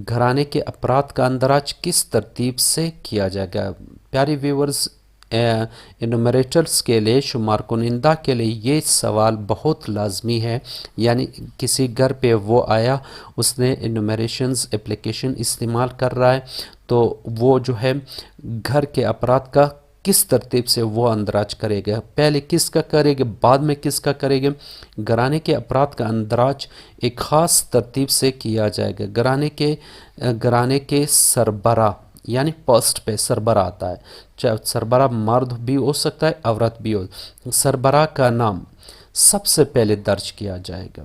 घराने के अफराद का अंदराज किस तरतीब से किया जाएगा। प्यारे व्यूवर्स, इनुमरेटर्स के लिए, शुमार कुनिंदा के लिए ये सवाल बहुत लाजमी है। यानी किसी घर पे वो आया, उसने इनुमरेशंस एप्लीकेशन इस्तेमाल कर रहा है, तो वो जो है घर के अफराद का किस तरतीब से वो अंदराज करेगा। पहले किसका करेगा, बाद में किसका करेगा। घराने के अफराद का अंदराज एक ख़ास तरतीब से किया जाएगा। घराने के सरबरा यानी फर्स्ट पे सरबरा आता है, चाहे सरबरा मर्द भी हो सकता है, औरत भी हो। सरबरा का नाम सबसे पहले दर्ज किया जाएगा,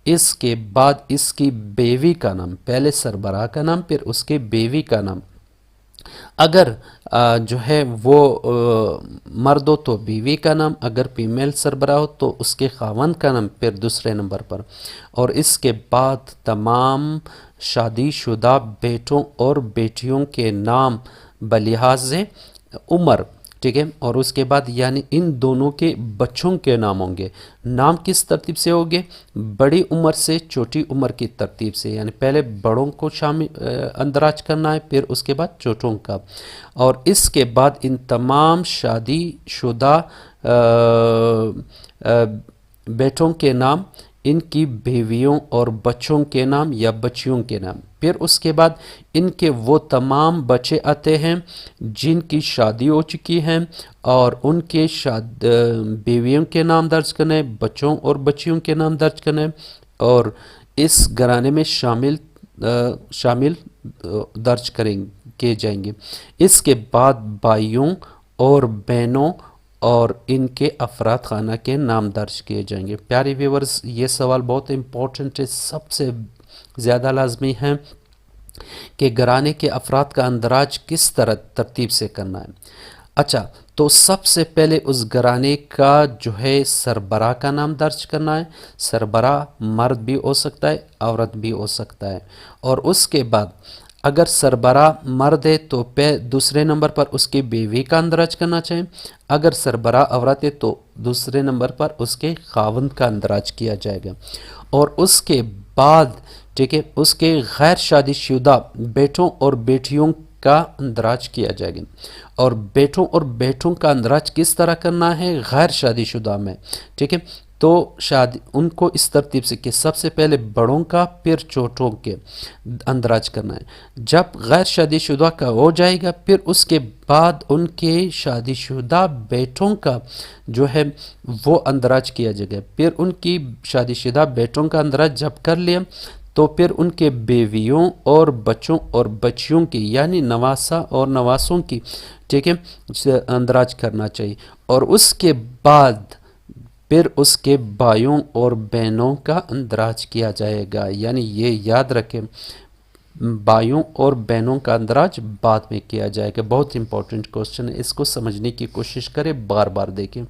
इसके बाद इसकी बीवी का नाम, पहले सरबरा का नाम फिर उसके बीवी का नाम। अगर जो है वो मर्द हो तो बीवी का नाम, अगर फीमेल सरबरा हो तो उसके खावंद का नाम फिर दूसरे नंबर पर, और इसके बाद तमाम शादीशुदा बेटों और बेटियों के नाम बलिहाज उम्र, ठीक है। और उसके बाद यानी इन दोनों के बच्चों के नाम होंगे। नाम किस तरतीब से होंगे, बड़ी उम्र से छोटी उम्र की तरतीब से, यानी पहले बड़ों को शामिल अंदराज करना है, फिर उसके बाद छोटों का। और इसके बाद इन तमाम शादीशुदा बेटों के नाम, इनकी बीवियों और बच्चों के नाम या बच्चियों के नाम। फिर उसके बाद इनके वो तमाम बच्चे आते हैं जिनकी शादी हो चुकी हैं, और उनके बीवियों के नाम दर्ज करने, बच्चों और बच्चियों के नाम दर्ज करने, और इस घराने में शामिल दर्ज किए जाएंगे। इसके बाद भाइयों और बहनों और इनके अफराद खाना के नाम दर्ज किए जाएंगे। प्यारे व्यूवर्स, ये सवाल बहुत इम्पोर्टेंट है, सबसे ज़्यादा लाजमी है कि घराने के अफराद का अंदराज किस तरह तरतीब से करना है। अच्छा, तो सबसे पहले उस घराने का जो है सरबरा का नाम दर्ज करना है। सरबरा मर्द भी हो सकता है, औरत भी हो सकता है। और उसके बाद अगर सरबरा मर्द है तो दूसरे नंबर पर उसकी बीवी का अंदराज करना चाहिए। अगर सरबरा औरत है तो दूसरे नंबर पर उसके खावंद का अंदराज किया जाएगा। और उसके बाद, ठीक है, उसके गैर शादीशुदा बेटों और बेटियों का अंदराज किया जाएगा। और बेटों का अंदराज किस तरह करना है, गैर शादीशुदा में, ठीक है। तो शादी उनको इस तरतीब से कि सबसे पहले बड़ों का फिर छोटों के अंदराज करना है। जब गैर शादीशुदा का हो जाएगा, फिर उसके बाद उनके शादीशुदा बेटों का जो है वो अंदराज किया जाएगा। फिर उनकी शादीशुदा बेटों का अंदराज जब कर लिया, तो फिर उनके बीवियों और बच्चों और बच्चियों की यानी नवासा और नवासों की, ठीक है, अंदराज करना चाहिए। और उसके बाद फिर उसके भाइयों और बहनों का अंदराज किया जाएगा। यानी ये याद रखें, भाइयों और बहनों का अंदराज बाद में किया जाएगा। बहुत इंपॉर्टेंट क्वेश्चन है, इसको समझने की कोशिश करें, बार बार देखें।